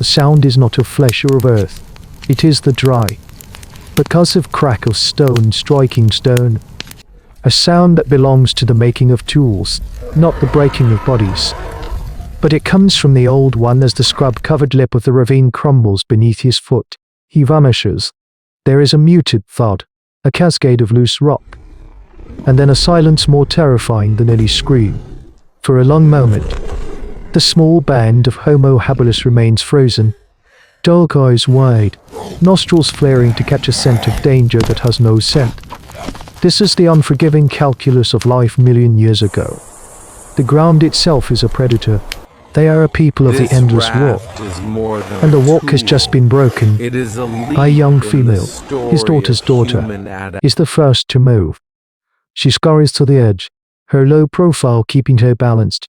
sound is not of flesh or of earth. It is the dry, percussive crack of stone striking stone. A sound that belongs to the making of tools, not the breaking of bodies. But it comes from the Old One as the scrub-covered lip of the ravine crumbles beneath his foot. He vanishes. There is a muted thud, a cascade of loose rock, and then a silence more terrifying than any scream. For a long moment, the small band of Homo habilis remains frozen, dark eyes wide, nostrils flaring to catch a scent of danger that has no scent. This is the unforgiving calculus of life million years ago. The ground itself is a predator. They are a people of the endless walk, and the walk has just been broken. A young female, his daughter's daughter, is the first to move. She scurries to the edge, her low profile keeping her balanced,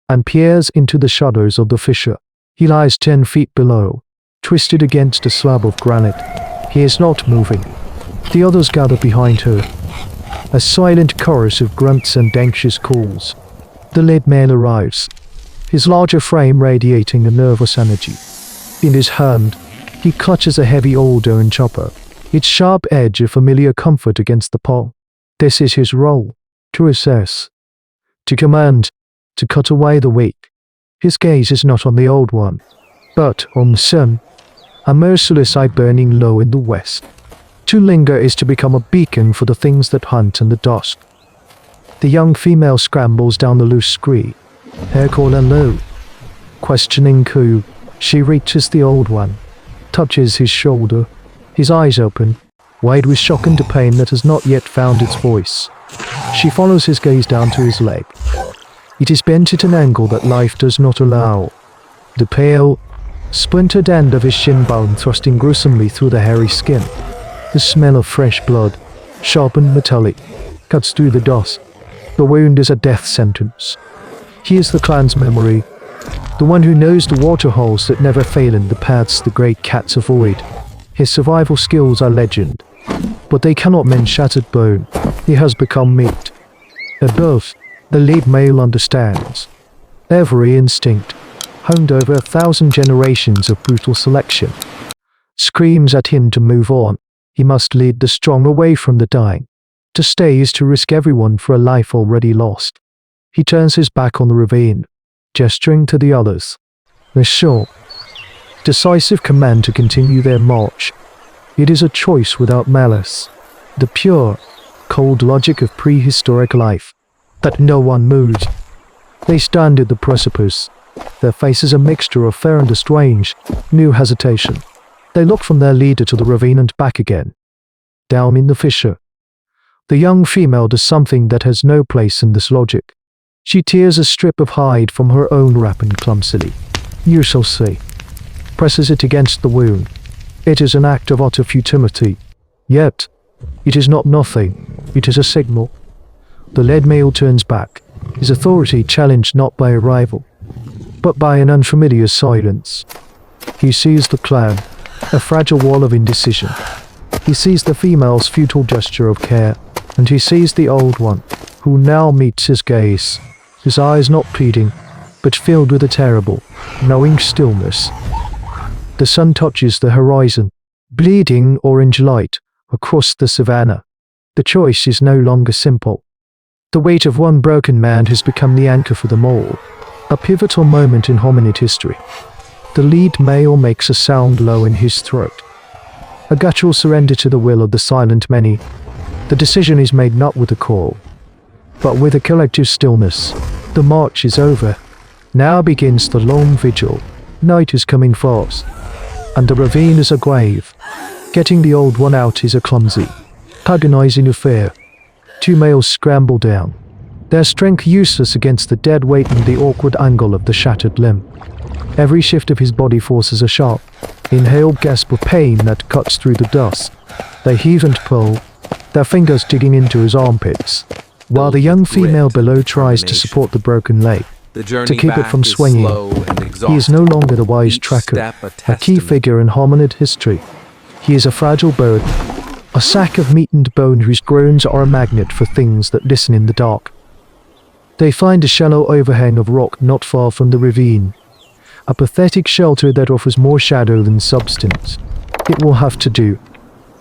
and peers into the shadows of the fissure. He lies 10 feet below, twisted against a slab of granite. He is not moving. The others gather behind her. A silent chorus of grunts and anxious calls. The lead male arrives, his larger frame radiating a nervous energy. In his hand, he clutches a heavy Aldoan chopper, its sharp edge a familiar comfort against the palm. This is his role, to assess, to command, to cut away the weight. His gaze is not on the Old One, but on the sun, a merciless eye burning low in the west. To linger is to become a beacon for the things that hunt in the dusk. The young female scrambles down the loose scree, hair collar low. Questioning coo, she reaches the Old One, touches his shoulder, his eyes open, wide with shock and pain that has not yet found its voice. She follows his gaze down to his leg. It is bent at an angle that life does not allow. The pale, splintered end of his shin bone thrusting gruesomely through the hairy skin. The smell of fresh blood, sharp and metallic, cuts through the dust. The wound is a death sentence. He is the clan's memory, the one who knows the waterholes that never fail in the paths the great cats avoid. His survival skills are legend, but they cannot mend shattered bone. He has become meat. Above, the lead male understands. Every instinct, honed over 1,000 generations of brutal selection, screams at him to move on. He must lead the strong away from the dying. To stay is to risk everyone for a life already lost. He turns his back on the ravine, gesturing to the others. The short, decisive command to continue their march. It is a choice without malice. The pure, cold logic of prehistoric life, that no one moves. They stand at the precipice, their faces a mixture of fair and strange, new hesitation. They look from their leader to the ravine and back again. Down in the fissure, the young female does something that has no place in this logic. She tears a strip of hide from her own wrap and clumsily, you shall see, presses it against the wound. It is an act of utter futility. Yet, it is not nothing. It is a signal. The lead male turns back, his authority challenged not by a rival, but by an unfamiliar silence. He sees the clan, a fragile wall of indecision. He sees the female's futile gesture of care, and he sees the Old One, who now meets his gaze, his eyes not pleading, but filled with a terrible, knowing stillness. The sun touches the horizon, bleeding orange light across the savannah. The choice is no longer simple. The weight of one broken man has become the anchor for them all, a pivotal moment in hominid history. The lead male makes a sound low in his throat, a guttural surrender to the will of the silent many. The decision is made not with a call, but with a collective stillness. The march is over. Now begins the long vigil. Night is coming fast, and the ravine is a grave. Getting the Old One out is a clumsy, agonizing affair. Two males scramble down, their strength useless against the dead weight and the awkward angle of the shattered limb. Every shift of his body forces a sharp, inhaled gasp of pain that cuts through the dust. They heave and pull, their fingers digging into his armpits, while the young female below tries to support the broken leg, to keep it from swinging. He is no longer the wise tracker, a key figure in hominid history. He is a fragile bird, a sack of meat and bone whose groans are a magnet for things that listen in the dark. They find a shallow overhang of rock not far from the ravine. a pathetic shelter that offers more shadow than substance. It will have to do.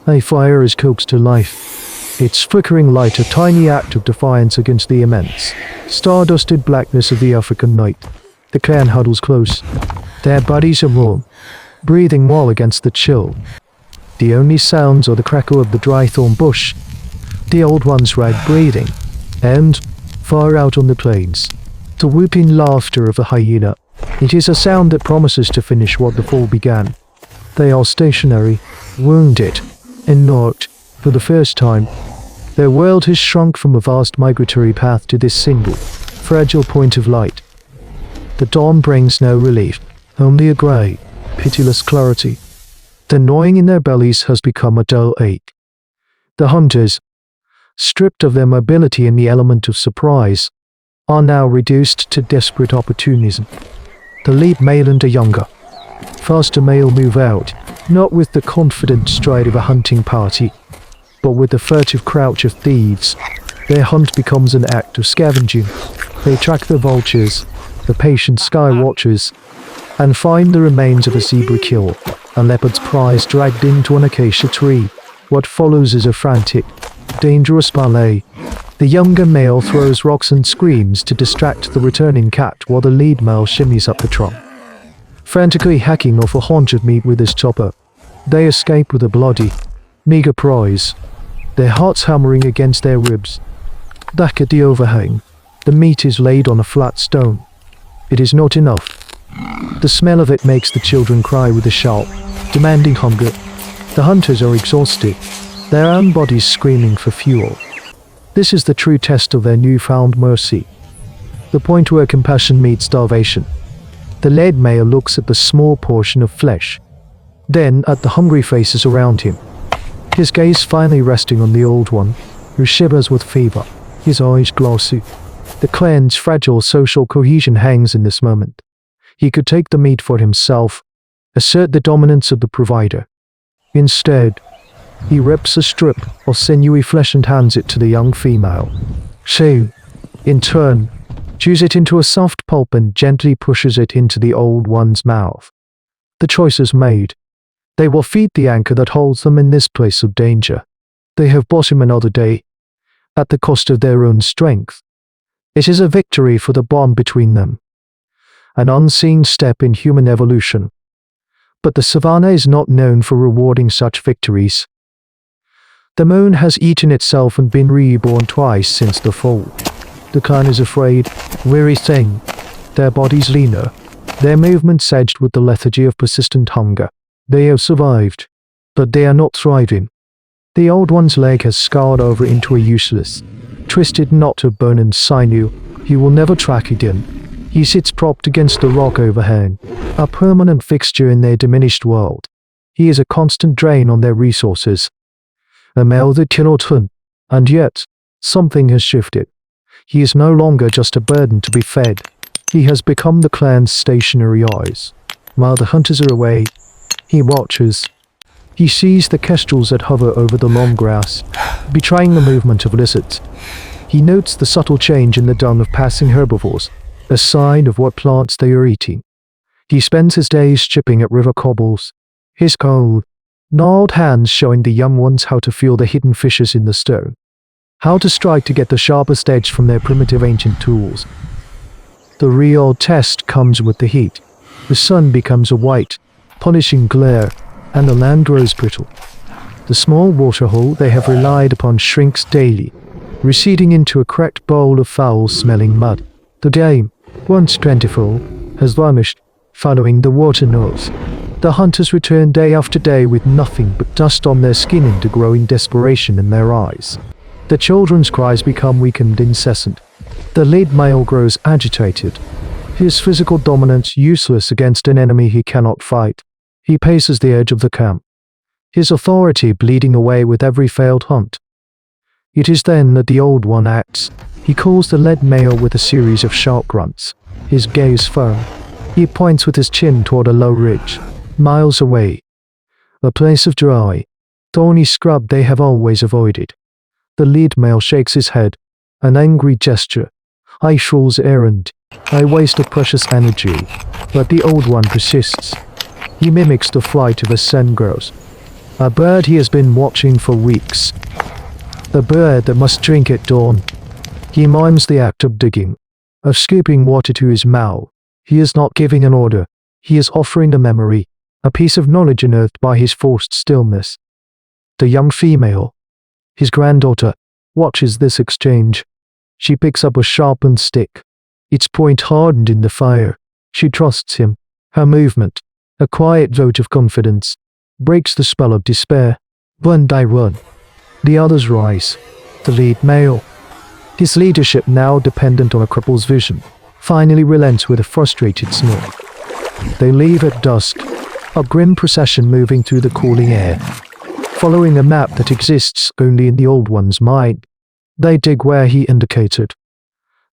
A fire is coaxed to life, its flickering light a tiny act of defiance against the immense, star-dusted blackness of the African night. The clan huddles close. Their bodies are warm, breathing well against the chill. The only sounds are the crackle of the dry thorn bush, the old one's ragged breathing, and, far out on the plains, the whooping laughter of a hyena. It is a sound that promises to finish what the fall began. They are stationary, wounded, and not, for the first time. Their world has shrunk from a vast migratory path to this single, fragile point of light. The dawn brings no relief, only a grey, pitiless clarity. The gnawing in their bellies has become a dull ache. The hunters, stripped of their mobility and the element of surprise, are now reduced to desperate opportunism. The lead male and the younger, faster male move out, not with the confident stride of a hunting party, but with the furtive crouch of thieves. Their hunt becomes an act of scavenging. They track the vultures, the patient sky watchers, and find the remains of a zebra kill, a leopard's prize dragged into an acacia tree. What follows is a frantic, dangerous ballet. The younger male throws rocks and screams to distract the returning cat while the lead male shimmies up the trunk, frantically hacking off a haunch of meat with his chopper. They escape with a bloody, meager prize, their hearts hammering against their ribs. Back at the overhang, the meat is laid on a flat stone. It is not enough. The smell of it makes the children cry with a shout, demanding hunger. The hunters are exhausted, their own bodies screaming for fuel. This is the true test of their newfound mercy, the point where compassion meets starvation. The lead male looks at the small portion of flesh, then at the hungry faces around him, his gaze finally resting on the old one, who shivers with fever, his eyes glassy. The clan's fragile social cohesion hangs in this moment. He could take the meat for himself, assert the dominance of the provider. Instead, he rips a strip of sinewy flesh and hands it to the young female. She, in turn, chews it into a soft pulp and gently pushes it into the old one's mouth. The choice is made. They will feed the anchor that holds them in this place of danger. They have bought him another day, at the cost of their own strength. It is a victory for the bond between them, an unseen step in human evolution. But the savannah is not known for rewarding such victories. The moon has eaten itself and been reborn twice since the fall. The clan is afraid, weary thing, their bodies leaner, their movements edged with the lethargy of persistent hunger. They have survived, but they are not thriving. The old one's leg has scarred over into a useless, twisted knot of bone and sinew. He will never track again. He sits propped against the rock overhang, a permanent fixture in their diminished world. He is a constant drain on their resources. A male that cannot hunt, and yet, something has shifted. He is no longer just a burden to be fed. He has become the clan's stationary eyes. While the hunters are away, he watches. He sees the kestrels that hover over the long grass, betraying the movement of lizards. He notes the subtle change in the dung of passing herbivores, a sign of what plants they are eating. He spends his days chipping at river cobbles, his cold, gnarled hands showing the young ones how to feel the hidden fissures in the stone, how to strike to get the sharpest edge from their primitive ancient tools. The real test comes with the heat. The sun becomes a white, punishing glare, and the land grows brittle. The small waterhole they have relied upon shrinks daily, receding into a cracked bowl of foul-smelling mud. The game, once plentiful, has vanished, following the water nose. The hunters return day after day with nothing but dust on their skin and a growing desperation in their eyes. The children's cries become weak and incessant. The lead male grows agitated, his physical dominance useless against an enemy he cannot fight. He paces the edge of the camp, his authority bleeding away with every failed hunt. It is then that the old one acts. He calls the lead male with a series of sharp grunts, his gaze firm. He points with his chin toward a low ridge, miles away, a place of dry, thorny scrub they have always avoided. The lead male shakes his head, an angry gesture. I fool's errand. I waste a precious energy, but the old one persists. He mimics the flight of a sengros, a bird he has been watching for weeks. The bird that must drink at dawn. He mimes the act of digging, of scooping water to his mouth. He is not giving an order. He is offering a memory, a piece of knowledge unearthed by his forced stillness. The young female, his granddaughter, watches this exchange. She picks up a sharpened stick, its point hardened in the fire. She trusts him. Her movement, a quiet vote of confidence, breaks the spell of despair. One by one, the others rise. The lead male, his leadership now dependent on a cripple's vision, finally relents with a frustrated snort. They leave at dusk, a grim procession moving through the cooling air, following a map that exists only in the old one's mind. They dig where he indicated,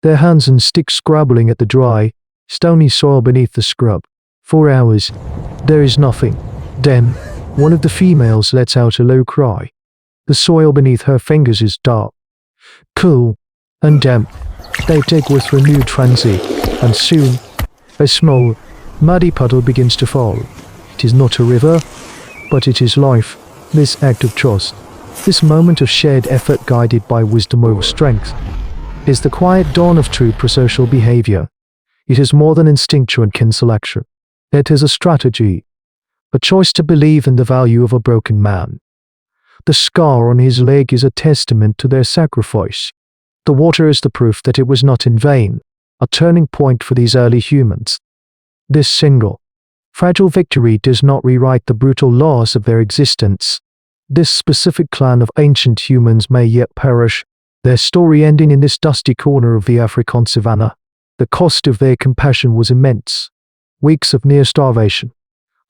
their hands and sticks scrabbling at the dry, stony soil beneath the scrub. 4 hours. There is nothing. Then, one of the females lets out a low cry. The soil beneath her fingers is dark, cool, and damp. They dig with renewed frenzy, and soon, a small, muddy puddle begins to fall. It is not a river, but it is life. This act of trust, this moment of shared effort guided by wisdom over strength, is the quiet dawn of true prosocial behavior. It is more than instinctual kin selection. It is a strategy, a choice to believe in the value of a broken man. The scar on his leg is a testament to their sacrifice. The water is the proof that it was not in vain, a turning point for these early humans. This single, fragile victory does not rewrite the brutal laws of their existence. This specific clan of ancient humans may yet perish, their story ending in this dusty corner of the African savannah. The cost of their compassion was immense. Weeks of near starvation,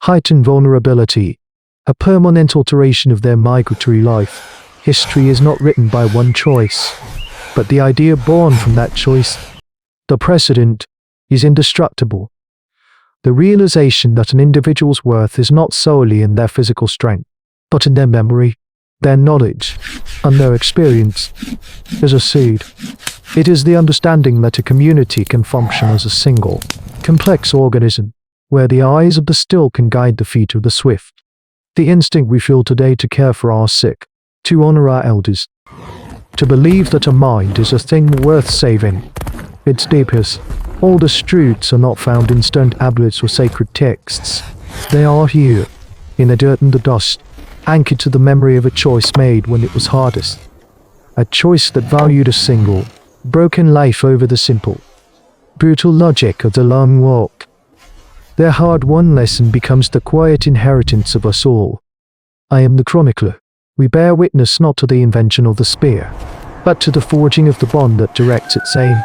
heightened vulnerability, a permanent alteration of their migratory life. History is not written by one choice, but the idea born from that choice. The precedent is indestructible. The realization that an individual's worth is not solely in their physical strength, but in their memory, their knowledge, and their experience, is a seed. It is the understanding that a community can function as a single, complex organism, where the eyes of the still can guide the feet of the swift. The instinct we feel today to care for our sick, to honor our elders, to believe that a mind is a thing worth saving. Its deepest, oldest truths are not found in stone tablets or sacred texts. They are here, in the dirt and the dust, anchored to the memory of a choice made when it was hardest. A choice that valued a single, broken life over the simple, brutal logic of the long walk. Their hard-won lesson becomes the quiet inheritance of us all. I am the chronicler. We bear witness not to the invention of the spear, but to the forging of the bond that directs its aim.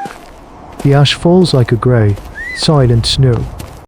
The ash falls like a grey, silent snow,